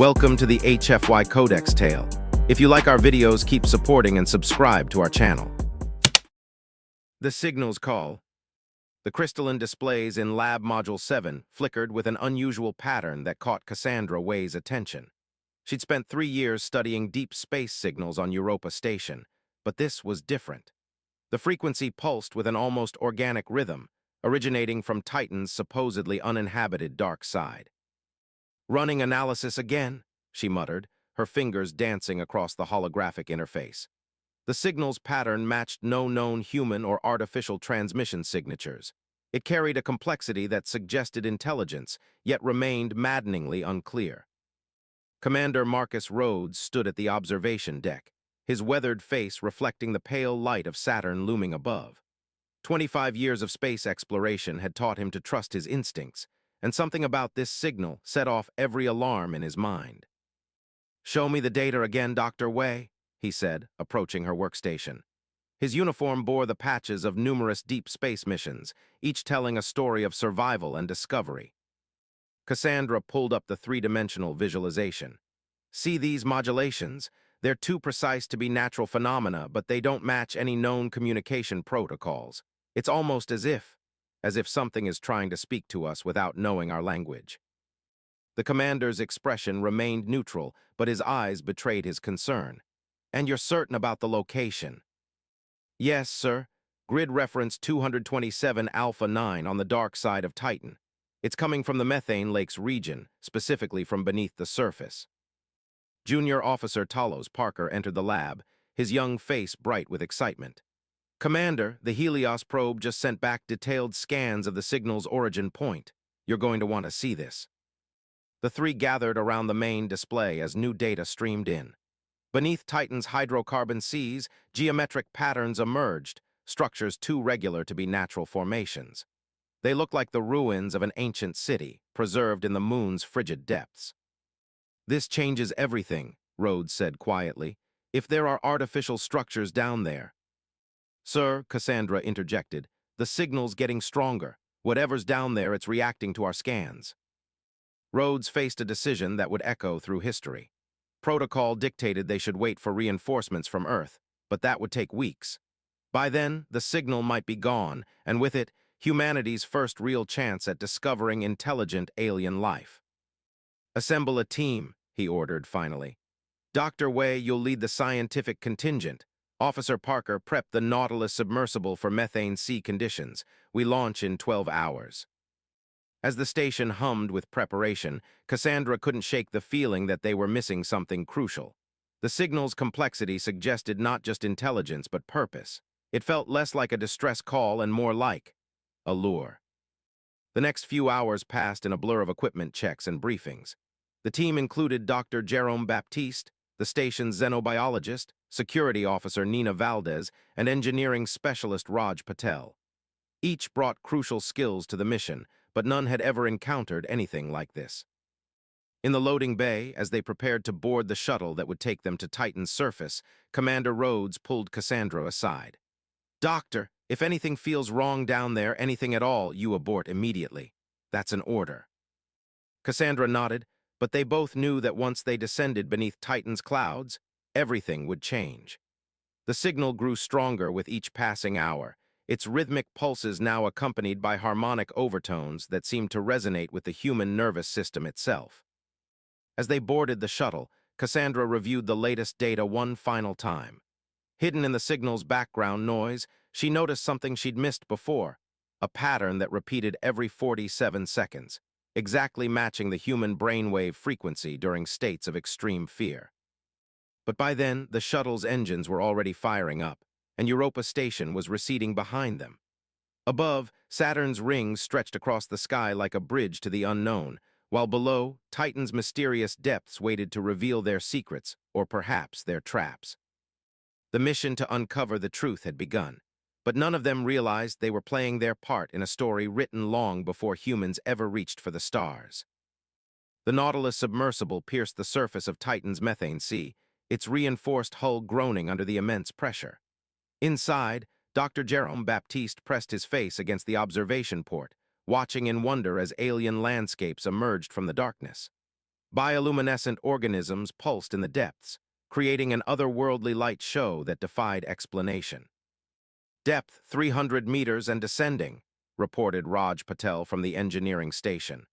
Welcome to the HFY Codex Tale. If you like our videos, keep supporting and subscribe to our channel. The signals call. The crystalline displays in Lab Module 7 flickered with an unusual pattern that caught Cassandra Way's attention. She'd spent 3 years studying deep space signals on Europa Station, but this was different. The frequency pulsed with an almost organic rhythm, originating from Titan's supposedly uninhabited dark side. "Running analysis again," she muttered, her fingers dancing across the holographic interface. The signal's pattern matched no known human or artificial transmission signatures. It carried a complexity that suggested intelligence, yet remained maddeningly unclear. Commander Marcus Rhodes stood at the observation deck, his weathered face reflecting the pale light of Saturn looming above. 25 years of space exploration had taught him to trust his instincts, and something about this signal set off every alarm in his mind. "Show me the data again, Dr. Way," he said, approaching her workstation. His uniform bore the patches of numerous deep space missions, each telling a story of survival and discovery. Cassandra pulled up the three-dimensional visualization. "See these modulations? They're too precise to be natural phenomena, but they don't match any known communication protocols. It's almost as if something is trying to speak to us without knowing our language." The commander's expression remained neutral, but his eyes betrayed his concern. "And you're certain about the location?" "Yes, sir. Grid reference 227 Alpha 9 on the dark side of Titan. It's coming from the methane lakes region, specifically from beneath the surface." Junior Officer Talos Parker entered the lab, his young face bright with excitement. "Commander, the Helios probe just sent back detailed scans of the signal's origin point. You're going to want to see this." The three gathered around the main display as new data streamed in. Beneath Titan's hydrocarbon seas, geometric patterns emerged, structures too regular to be natural formations. They looked like the ruins of an ancient city, preserved in the moon's frigid depths. "This changes everything," Rhodes said quietly. "If there are artificial structures down there—" "Sir," Cassandra interjected, "the signal's getting stronger. Whatever's down there, it's reacting to our scans." Rhodes faced a decision that would echo through history. Protocol dictated they should wait for reinforcements from Earth, but that would take weeks. By then, the signal might be gone, and with it, humanity's first real chance at discovering intelligent alien life. "Assemble a team," he ordered finally. "Dr. Way, you'll lead the scientific contingent. Officer Parker, prep the Nautilus submersible for methane sea conditions. We launch in 12 hours. As the station hummed with preparation, Cassandra couldn't shake the feeling that they were missing something crucial. The signal's complexity suggested not just intelligence, but purpose. It felt less like a distress call and more like a lure. The next few hours passed in a blur of equipment checks and briefings. The team included Dr. Jerome Baptiste, the station's xenobiologist, security officer Nina Valdez, and engineering specialist Raj Patel. Each brought crucial skills to the mission, but none had ever encountered anything like this. In the loading bay, as they prepared to board the shuttle that would take them to Titan's surface, Commander Rhodes pulled Cassandra aside. "Doctor, if anything feels wrong down there, anything at all, you abort immediately. That's an order." Cassandra nodded, but they both knew that once they descended beneath Titan's clouds, everything would change. The signal grew stronger with each passing hour, its rhythmic pulses now accompanied by harmonic overtones that seemed to resonate with the human nervous system itself. As they boarded the shuttle, Cassandra reviewed the latest data one final time. Hidden in the signal's background noise, she noticed something she'd missed before, a pattern that repeated every 47 seconds, exactly matching the human brainwave frequency during states of extreme fear. But by then, the shuttle's engines were already firing up, and Europa Station was receding behind them. Above, Saturn's rings stretched across the sky like a bridge to the unknown, while below, Titan's mysterious depths waited to reveal their secrets, or perhaps their traps. The mission to uncover the truth had begun, but none of them realized they were playing their part in a story written long before humans ever reached for the stars. The Nautilus submersible pierced the surface of Titan's methane sea, its reinforced hull groaning under the immense pressure. Inside, Dr. Jerome Baptiste pressed his face against the observation port, watching in wonder as alien landscapes emerged from the darkness. Bioluminescent organisms pulsed in the depths, creating an otherworldly light show that defied explanation. "Depth 300 meters and descending," reported Raj Patel from the engineering station.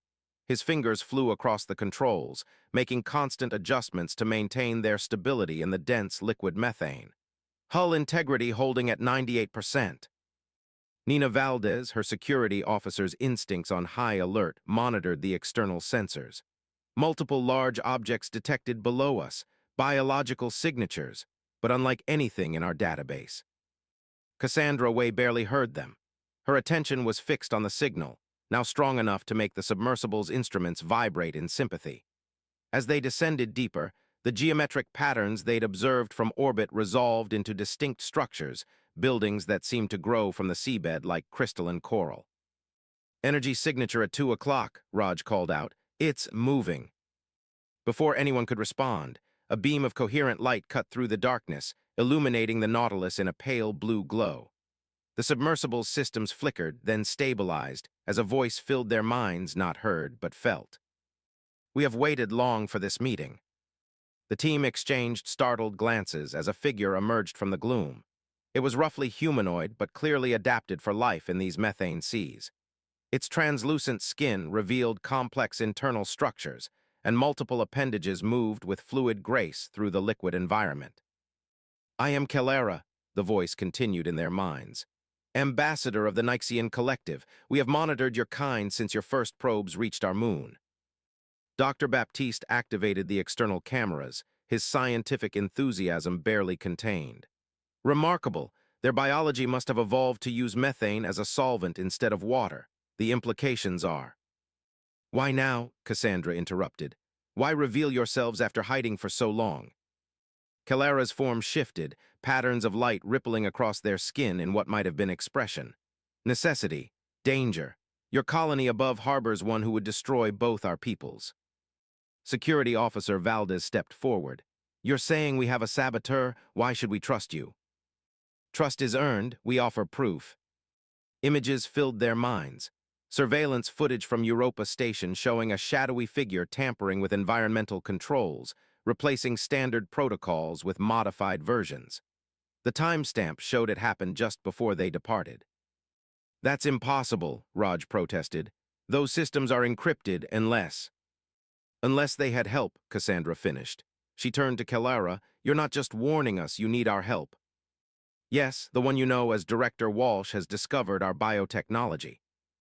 His fingers flew across the controls, making constant adjustments to maintain their stability in the dense liquid methane. "Hull integrity holding at 98%. Nina Valdez, her security officer's instincts on high alert, monitored the external sensors. Multiple large objects detected below us, biological signatures, but unlike anything in our database. Cassandra Way barely heard them. Her attention was fixed on the signal, now strong enough to make the submersible's instruments vibrate in sympathy. As they descended deeper, the geometric patterns they'd observed from orbit resolved into distinct structures, buildings that seemed to grow from the seabed like crystalline coral. "Energy signature at 2 o'clock, Raj called out. "It's moving." Before anyone could respond, a beam of coherent light cut through the darkness, illuminating the Nautilus in a pale blue glow. The submersible's systems flickered, then stabilized, as a voice filled their minds, not heard, but felt. "We have waited long for this meeting." The team exchanged startled glances as a figure emerged from the gloom. It was roughly humanoid, but clearly adapted for life in these methane seas. Its translucent skin revealed complex internal structures, and multiple appendages moved with fluid grace through the liquid environment. "I am Xara," the voice continued in their minds. "Ambassador of the Nyxian Collective. We have monitored your kind since your first probes reached our moon." Dr. Baptiste activated the external cameras, his scientific enthusiasm barely contained. "Remarkable. Their biology must have evolved to use methane as a solvent instead of water. The implications are—" "Why now?" Cassandra interrupted. "Why reveal yourselves after hiding for so long?" Xara's form shifted, patterns of light rippling across their skin in what might have been expression. "Necessity. Danger. Your colony above harbors one who would destroy both our peoples." Security Officer Valdez stepped forward. "You're saying we have a saboteur? Why should we trust you?" "Trust is earned. We offer proof." Images filled their minds. Surveillance footage from Europa Station showing a shadowy figure tampering with environmental controls, replacing standard protocols with modified versions. The timestamp showed it happened just before they departed. "That's impossible," Raj protested. "Those systems are encrypted unless—" "Unless they had help," Cassandra finished. She turned to Xara. "You're not just warning us, you need our help." "Yes, the one you know as Director Walsh has discovered our biotechnology.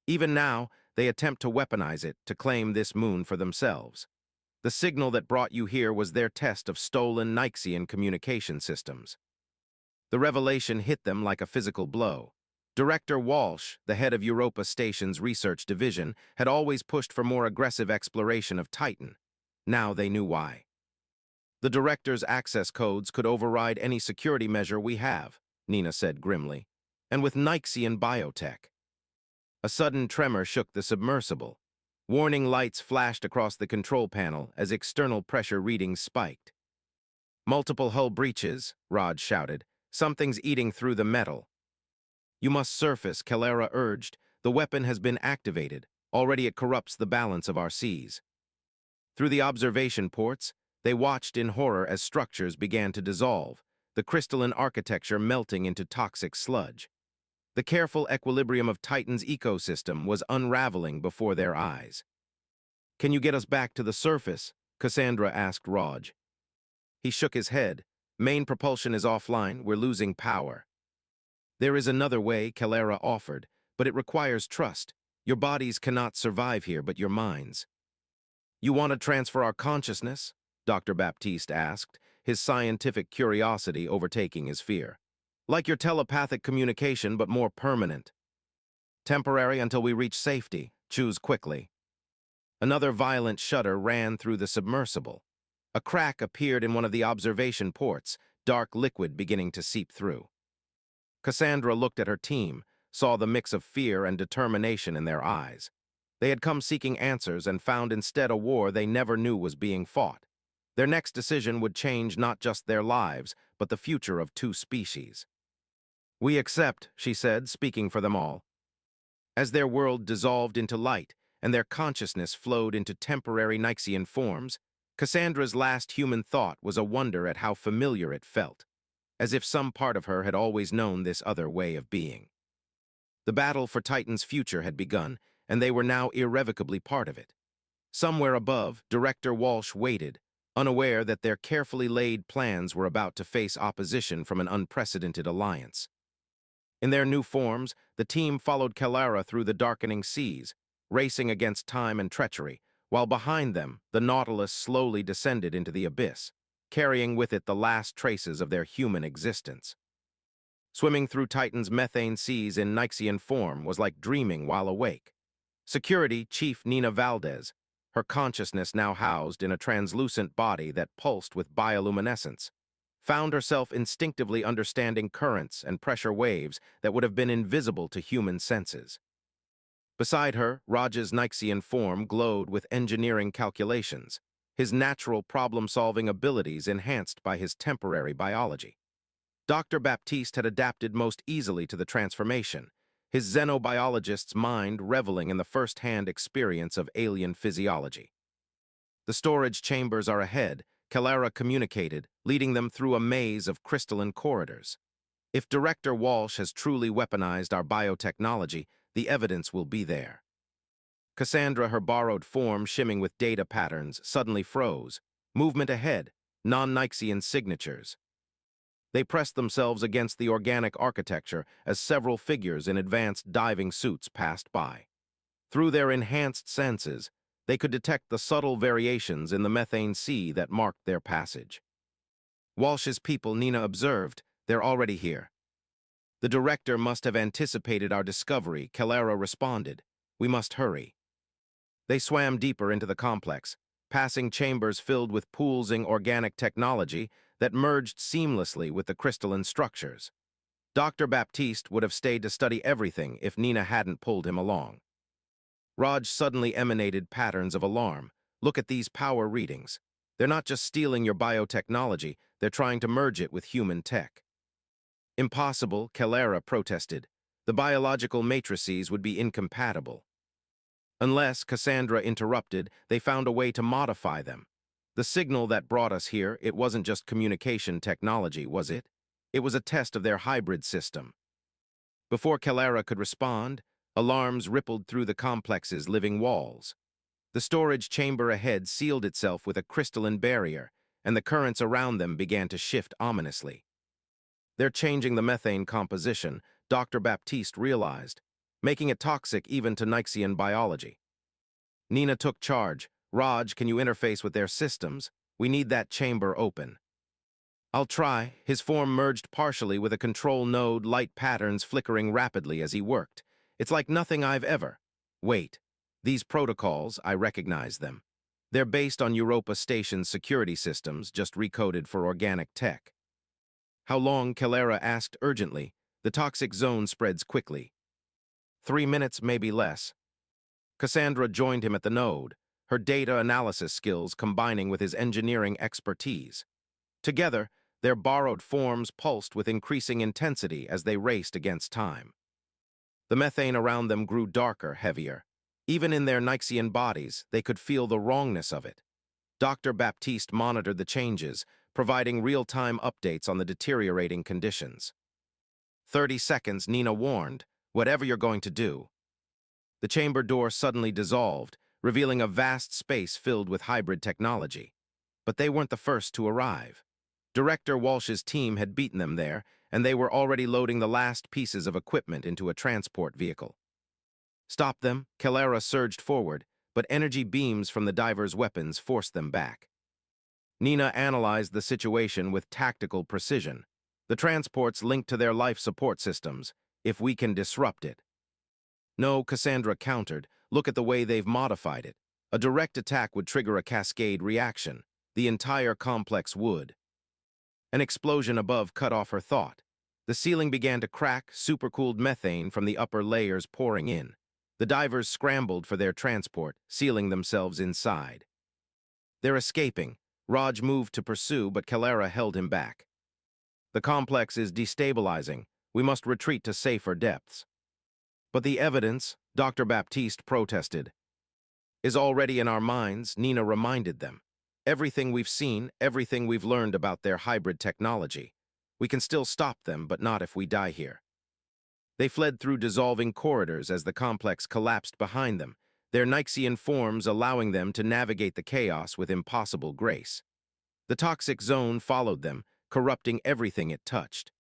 Even now, they attempt to weaponize it to claim this moon for themselves. The signal that brought you here was their test of stolen Nyxian communication systems." The revelation hit them like a physical blow. Director Walsh, the head of Europa Station's research division, had always pushed for more aggressive exploration of Titan. Now they knew why. "The director's access codes could override any security measure we have," Nina said grimly. "And with Nyxian biotech." A sudden tremor shook the submersible. Warning lights flashed across the control panel as external pressure readings spiked. "Multiple hull breaches," Raj shouted. "Something's eating through the metal." "You must surface," Xara urged. "The weapon has been activated. Already it corrupts the balance of our seas." Through the observation ports, they watched in horror as structures began to dissolve, the crystalline architecture melting into toxic sludge. The careful equilibrium of Titan's ecosystem was unraveling before their eyes. "Can you get us back to the surface?" Cassandra asked Raj. He shook his head. "Main propulsion is offline. We're losing power." "There is another way," Xara offered, "but it requires trust. Your bodies cannot survive here, but your minds." "You want to transfer our consciousness?" Dr. Baptiste asked, his scientific curiosity overtaking his fear. "Like your telepathic communication, but more permanent." "Temporary until we reach safety. Choose quickly." Another violent shudder ran through the submersible. A crack appeared in one of the observation ports, dark liquid beginning to seep through. Cassandra looked at her team, saw the mix of fear and determination in their eyes. They had come seeking answers and found instead a war they never knew was being fought. Their next decision would change not just their lives, but the future of two species. "We accept," she said, speaking for them all. As their world dissolved into light and their consciousness flowed into temporary Nyxian forms, Cassandra's last human thought was a wonder at how familiar it felt, as if some part of her had always known this other way of being. The battle for Titan's future had begun, and they were now irrevocably part of it. Somewhere above, Director Walsh waited, unaware that their carefully laid plans were about to face opposition from an unprecedented alliance. In their new forms, the team followed Xara through the darkening seas, racing against time and treachery, while behind them, the Nautilus slowly descended into the abyss, carrying with it the last traces of their human existence. Swimming through Titan's methane seas in Nyxian form was like dreaming while awake. Security Chief Nina Valdez, her consciousness now housed in a translucent body that pulsed with bioluminescence, found herself instinctively understanding currents and pressure waves that would have been invisible to human senses. Beside her, Raj's Nyxian form glowed with engineering calculations, his natural problem-solving abilities enhanced by his temporary biology. Dr. Baptiste had adapted most easily to the transformation, his xenobiologist's mind reveling in the first-hand experience of alien physiology. The storage chambers are ahead, Xara communicated, leading them through a maze of crystalline corridors. If Director Walsh has truly weaponized our biotechnology, the evidence will be there. Cassandra, her borrowed form shimming with data patterns, suddenly froze. Movement ahead, non-Nyxian signatures. They pressed themselves against the organic architecture as several figures in advanced diving suits passed by. Through their enhanced senses, they could detect the subtle variations in the methane sea that marked their passage. Walsh's people, Nina observed, they're already here. The director must have anticipated our discovery, Xara responded. We must hurry. They swam deeper into the complex, passing chambers filled with pools-ing organic technology that merged seamlessly with the crystalline structures. Dr. Baptiste would have stayed to study everything if Nina hadn't pulled him along. Raj suddenly emanated patterns of alarm. Look at these power readings. They're not just stealing your biotechnology, they're trying to merge it with human tech. Impossible, Xara protested. The biological matrices would be incompatible. Unless, Cassandra interrupted, they found a way to modify them. The signal that brought us here, it wasn't just communication technology, was it? It was a test of their hybrid system. Before Xara could respond, alarms rippled through the complex's living walls. The storage chamber ahead sealed itself with a crystalline barrier, and the currents around them began to shift ominously. They're changing the methane composition, Dr. Baptiste realized, making it toxic even to Nyxian biology. Nina took charge. Raj, can you interface with their systems? We need that chamber open. I'll try. His form merged partially with a control node, light patterns flickering rapidly as he worked. It's like nothing I've ever. Wait. These protocols, I recognize them. They're based on Europa Station's security systems, just recoded for organic tech. How long? Xara asked urgently. The toxic zone spreads quickly. 3 minutes, maybe less. Cassandra joined him at the node, her data analysis skills combining with his engineering expertise. Together, their borrowed forms pulsed with increasing intensity as they raced against time. The methane around them grew darker, heavier. Even in their Nyxian bodies, they could feel the wrongness of it. Dr. Baptiste monitored the changes, providing real-time updates on the deteriorating conditions. 30 seconds, Nina warned. Whatever you're going to do. The chamber door suddenly dissolved, revealing a vast space filled with hybrid technology. But they weren't the first to arrive. Director Walsh's team had beaten them there, and they were already loading the last pieces of equipment into a transport vehicle. Stop them, Xara surged forward, but energy beams from the divers' weapons forced them back. Nina analyzed the situation with tactical precision. The transport's linked to their life support systems. If we can disrupt it. No, Cassandra countered. Look at the way they've modified it. A direct attack would trigger a cascade reaction. The entire complex would. An explosion above cut off her thought. The ceiling began to crack, supercooled methane from the upper layers pouring in. The divers scrambled for their transport, sealing themselves inside. They're escaping. Raj moved to pursue, but Xara held him back. The complex is destabilizing. We must retreat to safer depths. But the evidence, Dr. Baptiste protested, is already in our minds, Nina reminded them. Everything we've seen, everything we've learned about their hybrid technology. We can still stop them, but not if we die here. They fled through dissolving corridors as the complex collapsed behind them, their Nyxian forms allowing them to navigate the chaos with impossible grace. The toxic zone followed them, corrupting everything it touched.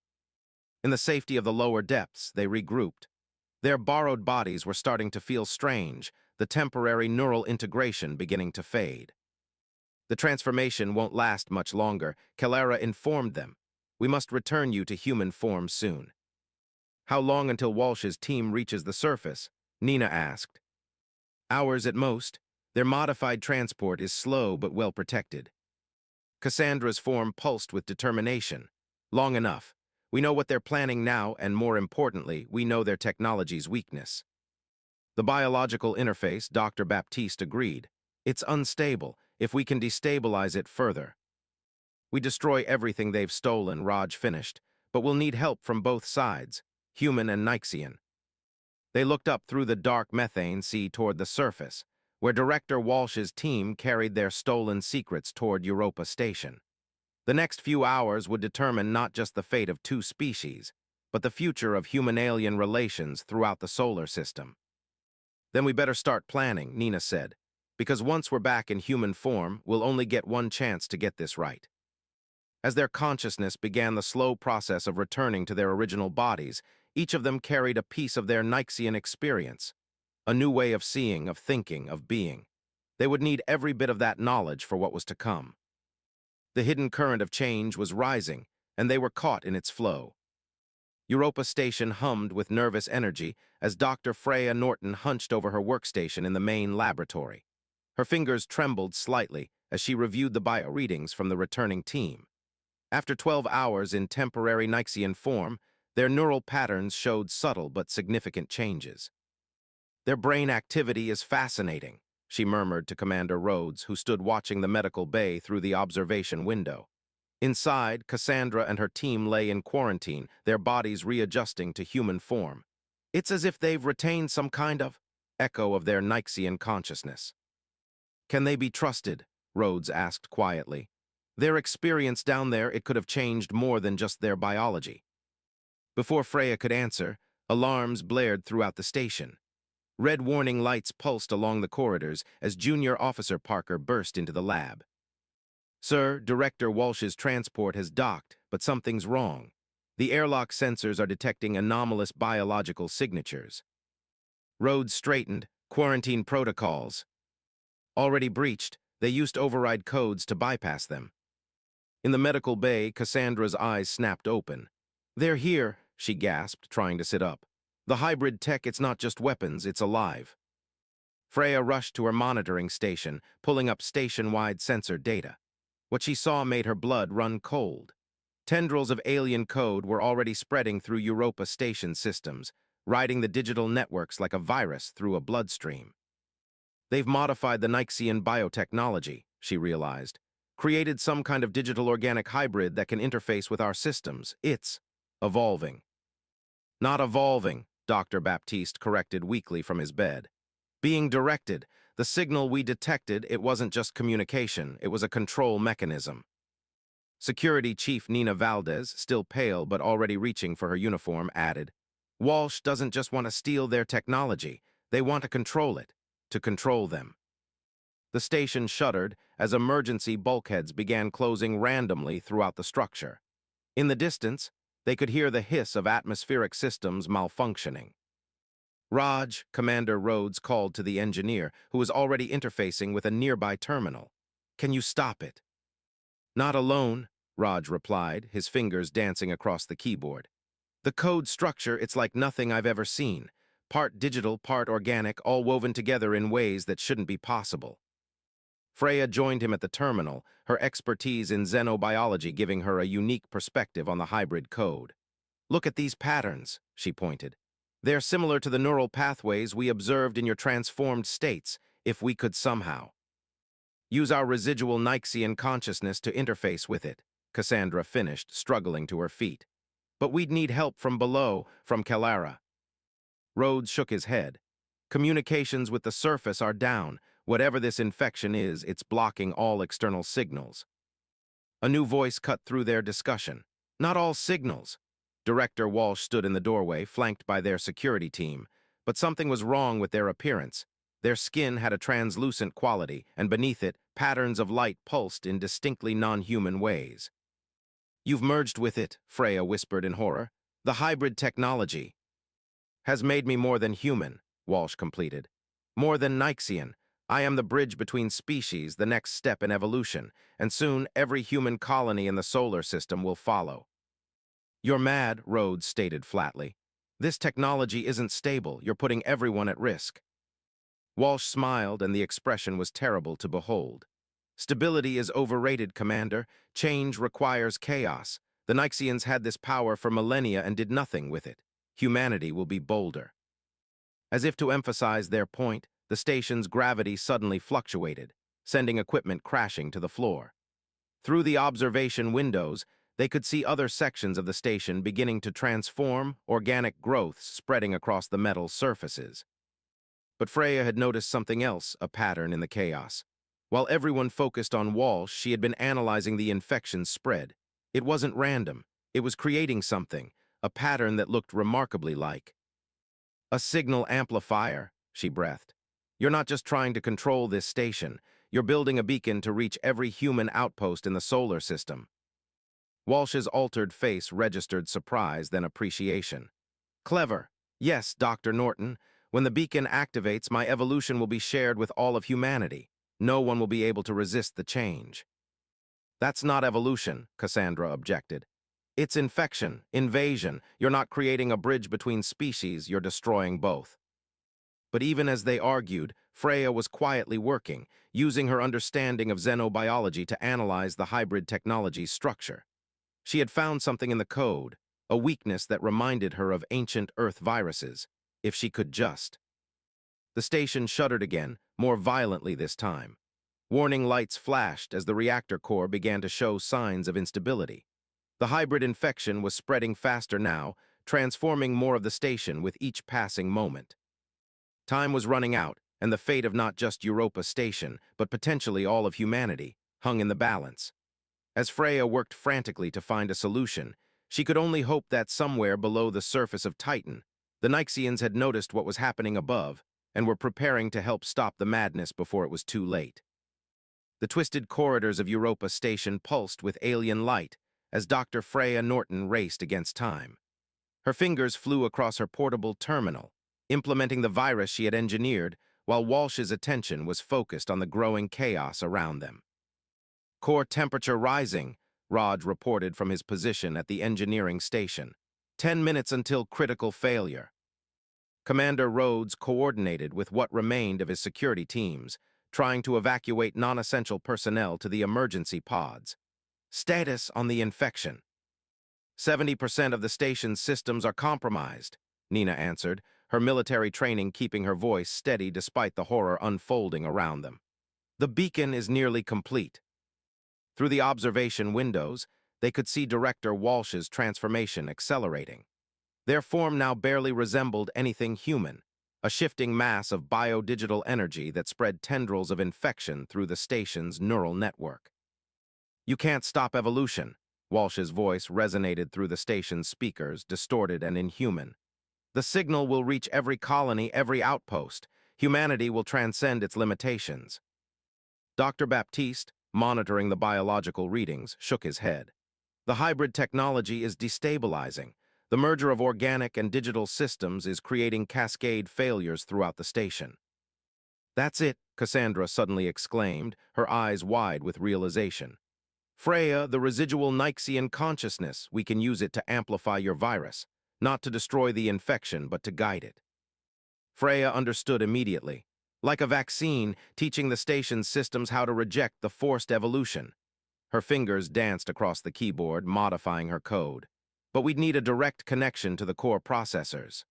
In the safety of the lower depths, they regrouped. Their borrowed bodies were starting to feel strange, the temporary neural integration beginning to fade. The transformation won't last much longer, Xara informed them. We must return you to human form soon. How long until Walsh's team reaches the surface? Nina asked. Hours at most. Their modified transport is slow but well protected. Cassandra's form pulsed with determination. Long enough. We know what they're planning now, and more importantly, we know their technology's weakness. The biological interface, Dr. Baptiste agreed. It's unstable, if we can destabilize it further. We destroy everything they've stolen, Raj finished, but we'll need help from both sides, human and Nyxian. They looked up through the dark methane sea toward the surface, where Director Walsh's team carried their stolen secrets toward Europa Station. The next few hours would determine not just the fate of two species, but the future of human-alien relations throughout the solar system. Then we better start planning, Nina said, because once we're back in human form, we'll only get one chance to get this right. As their consciousness began the slow process of returning to their original bodies, each of them carried a piece of their Nyxian experience, a new way of seeing, of thinking, of being. They would need every bit of that knowledge for what was to come. The hidden current of change was rising, and they were caught in its flow. Europa Station hummed with nervous energy as Dr. Freya Norton hunched over her workstation in the main laboratory. Her fingers trembled slightly as she reviewed the bio-readings from the returning team. After 12 hours in temporary Nyxian form, their neural patterns showed subtle but significant changes. Their brain activity is fascinating, she murmured to Commander Rhodes, who stood watching the medical bay through the observation window. Inside, Cassandra and her team lay in quarantine, their bodies readjusting to human form. It's as if they've retained some kind of echo of their Nyxian consciousness. Can they be trusted? Rhodes asked quietly. Their experience down there, it could have changed more than just their biology. Before Freya could answer, alarms blared throughout the station. Red warning lights pulsed along the corridors as Junior Officer Parker burst into the lab. Sir, Director Walsh's transport has docked, but something's wrong. The airlock sensors are detecting anomalous biological signatures. Rhodes straightened. Quarantine protocols. Already breached, they used override codes to bypass them. In the medical bay, Cassandra's eyes snapped open. They're here, she gasped, trying to sit up. The hybrid tech, it's not just weapons, it's alive. Freya rushed to her monitoring station, pulling up station-wide sensor data. What she saw made her blood run cold. Tendrils of alien code were already spreading through Europa Station systems, riding the digital networks like a virus through a bloodstream. They've modified the Nyxian biotechnology, she realized, created some kind of digital organic hybrid that can interface with our systems. It's evolving. Not evolving, Dr. Baptiste corrected weakly from his bed. Being directed, the signal we detected, it wasn't just communication, it was a control mechanism. Security Chief Nina Valdez, still pale but already reaching for her uniform, added, Walsh doesn't just want to steal their technology, they want to control it, to control them. The station shuddered as emergency bulkheads began closing randomly throughout the structure. In the distance, they could hear the hiss of atmospheric systems malfunctioning. Raj, Commander Rhodes called to the engineer, who was already interfacing with a nearby terminal. Can you stop it? Not alone, Raj replied, his fingers dancing across the keyboard. The code structure, it's like nothing I've ever seen. Part digital, part organic, all woven together in ways that shouldn't be possible. Freya joined him at the terminal, her expertise in xenobiology giving her a unique perspective on the hybrid code. Look at these patterns, she pointed. They're similar to the neural pathways we observed in your transformed states, if we could somehow use our residual Nyxian consciousness to interface with it, Cassandra finished, struggling to her feet. But we'd need help from below, from Xara. Rhodes shook his head. Communications with the surface are down. Whatever this infection is, it's blocking all external signals. A new voice cut through their discussion. Not all signals. Director Walsh stood in the doorway, flanked by their security team. But something was wrong with their appearance. Their skin had a translucent quality, and beneath it, patterns of light pulsed in distinctly non-human ways. "You've merged with it," Freya whispered in horror. "The hybrid technology has made me more than human," Walsh completed. "More than Nyxian. I am the bridge between species, the next step in evolution, and soon every human colony in the solar system will follow." "You're mad," Rhodes stated flatly. "This technology isn't stable. You're putting everyone at risk." Walsh smiled, and the expression was terrible to behold. "Stability is overrated, Commander. Change requires chaos. The Nyxians had this power for millennia and did nothing with it. Humanity will be bolder." As if to emphasize their point, the station's gravity suddenly fluctuated, sending equipment crashing to the floor. Through the observation windows, they could see other sections of the station beginning to transform, organic growths spreading across the metal surfaces. But Freya had noticed something else, a pattern in the chaos. While everyone focused on Walsh, she had been analyzing the infection's spread. It wasn't random. It was creating something, a pattern that looked remarkably like a signal amplifier, she breathed. "You're not just trying to control this station. You're building a beacon to reach every human outpost in the solar system." Walsh's altered face registered surprise, then appreciation. "Clever. Yes, Dr. Norton. When the beacon activates, my evolution will be shared with all of humanity. No one will be able to resist the change." "That's not evolution," Cassandra objected. "It's infection, invasion. You're not creating a bridge between species, you're destroying both." But even as they argued, Freya was quietly working, using her understanding of xenobiology to analyze the hybrid technology's structure. She had found something in the code, a weakness that reminded her of ancient Earth viruses, if she could just. The station shuddered again, more violently this time. Warning lights flashed as the reactor core began to show signs of instability. The hybrid infection was spreading faster now, transforming more of the station with each passing moment. Time was running out, and the fate of not just Europa Station, but potentially all of humanity, hung in the balance. As Freya worked frantically to find a solution, she could only hope that somewhere below the surface of Titan, the Nyxians had noticed what was happening above and were preparing to help stop the madness before it was too late. The twisted corridors of Europa Station pulsed with alien light as Dr. Freya Norton raced against time. Her fingers flew across her portable terminal, implementing the virus she had engineered, while Walsh's attention was focused on the growing chaos around them. "Core temperature rising," Raj reported from his position at the engineering station. 10 minutes until critical failure." Commander Rhodes coordinated with what remained of his security teams, trying to evacuate non-essential personnel to the emergency pods. "Status on the infection." 70% of the station's systems are compromised," Nina answered, her military training keeping her voice steady despite the horror unfolding around them. "The beacon is nearly complete." Through the observation windows, they could see Director Walsh's transformation accelerating. Their form now barely resembled anything human, a shifting mass of biodigital energy that spread tendrils of infection through the station's neural network. "You can't stop evolution," Walsh's voice resonated through the station's speakers, distorted and inhuman. "The signal will reach every colony, every outpost. Humanity will transcend its limitations." Dr. Baptiste, monitoring the biological readings, shook his head. "The hybrid technology is destabilizing. The merger of organic and digital systems is creating cascade failures throughout the station." "That's it," Cassandra suddenly exclaimed, her eyes wide with realization. "Freya, the residual Nyxian consciousness, we can use it to amplify your virus, not to destroy the infection, but to guide it." Freya understood immediately. Like a vaccine, teaching the station's systems how to reject the forced evolution. Her fingers danced across the keyboard, modifying her code. "But we'd need a direct connection to the core processors."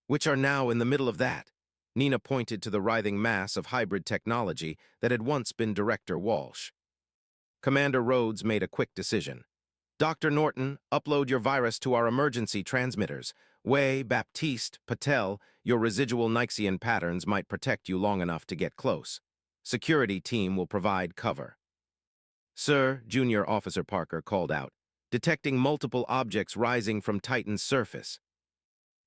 "Which are now in the middle of that." Nina pointed to the writhing mass of hybrid technology that had once been Director Walsh. Commander Rhodes made a quick decision. "Dr. Norton, upload your virus to our emergency transmitters. Way, Baptiste, Patel, your residual Nyxian patterns might protect you long enough to get close. Security team will provide cover. Sir, Junior Officer Parker called out, detecting multiple objects rising from Titan's surface.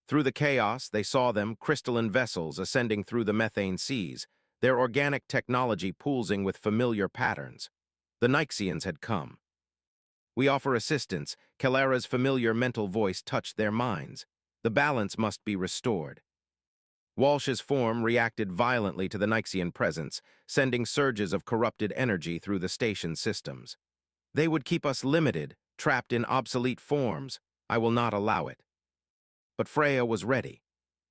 Through the chaos, they saw them, crystalline vessels ascending through the methane seas, their organic technology pulsing with familiar patterns. The Nyxians had come. We offer assistance. Xara's familiar mental voice touched their minds. The balance must be restored. Walsh's form reacted violently to the Nyxian presence, sending surges of corrupted energy through the station systems. They would keep us limited, trapped in obsolete forms. I will not allow it. But Freya was ready.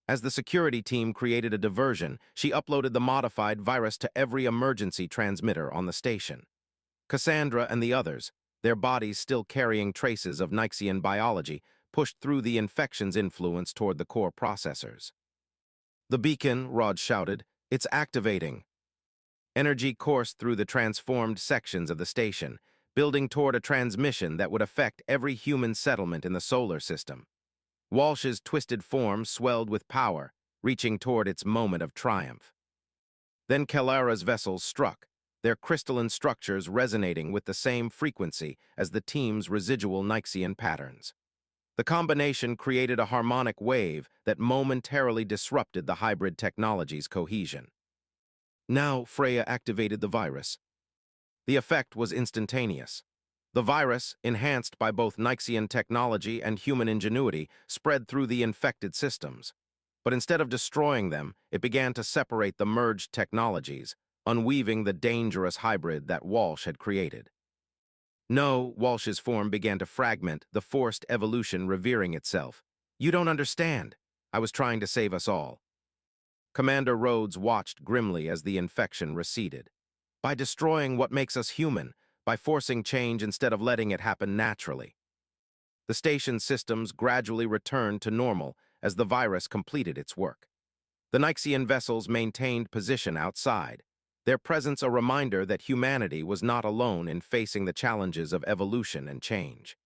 As the security team created a diversion, she uploaded the modified virus to every emergency transmitter on the station. Cassandra and the others, their bodies still carrying traces of Nyxian biology, pushed through the infection's influence toward the core processors. The beacon, Rod shouted, it's activating. Energy coursed through the transformed sections of the station, building toward a transmission that would affect every human settlement in the solar system. Walsh's twisted form swelled with power, reaching toward its moment of triumph. Then Xara's vessels struck, their crystalline structures resonating with the same frequency as the team's residual Nyxian patterns. The combination created a harmonic wave that momentarily disrupted the hybrid technology's cohesion. Now Freya activated the virus. The effect was instantaneous. The virus, enhanced by both Nyxian technology and human ingenuity, spread through the infected systems. But instead of destroying them, it began to separate the merged technologies, unweaving the dangerous hybrid that Walsh had created. No, Walsh's form began to fragment, the forced evolution revering itself. You don't understand. I was trying to save us all. Commander Rhodes watched grimly as the infection receded. By destroying what makes us human, by forcing change instead of letting it happen naturally. The station systems gradually returned to normal as the virus completed its work. The Nyxian vessels maintained position outside, their presence a reminder that humanity was not alone in facing the challenges of evolution and change.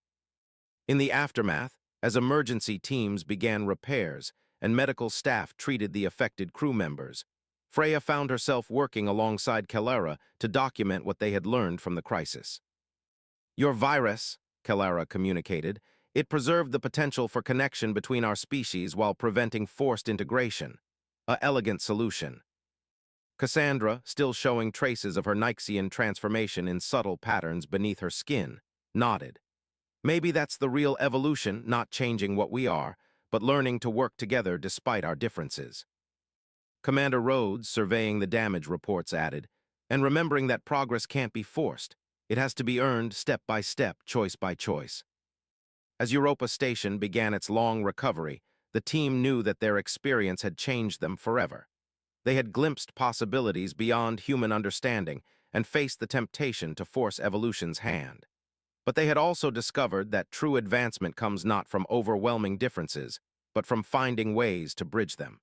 In the aftermath, as emergency teams began repairs and medical staff treated the affected crew members, Freya found herself working alongside Xara to document what they had learned from the crisis. Your virus, Xara communicated, it preserved the potential for connection between our species while preventing forced integration. An elegant solution. Cassandra, still showing traces of her Nyxian transformation in subtle patterns beneath her skin, nodded. Maybe that's the real evolution, not changing what we are, but learning to work together despite our differences. Commander Rhodes, surveying the damage reports, added, and remembering that progress can't be forced. It has to be earned step by step, choice by choice. As Europa Station began its long recovery, the team knew that their experience had changed them forever. They had glimpsed possibilities beyond human understanding and faced the temptation to force evolution's hand. But they had also discovered that true advancement comes not from overwhelming differences, but from finding ways to bridge them.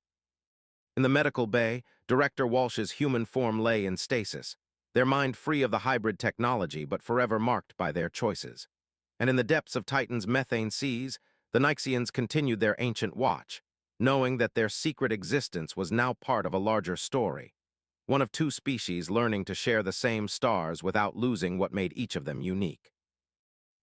In the medical bay, Director Walsh's human form lay in stasis, their mind free of the hybrid technology but forever marked by their choices. And in the depths of Titan's methane seas, the Nyxians continued their ancient watch, knowing that their secret existence was now part of a larger story, one of two species learning to share the same stars without losing what made each of them unique.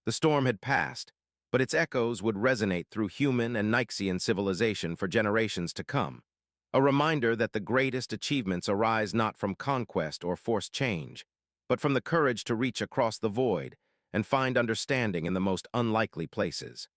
The storm had passed, but its echoes would resonate through human and Nyxian civilization for generations to come, a reminder that the greatest achievements arise not from conquest or forced change, but from the courage to reach across the void and find understanding in the most unlikely places.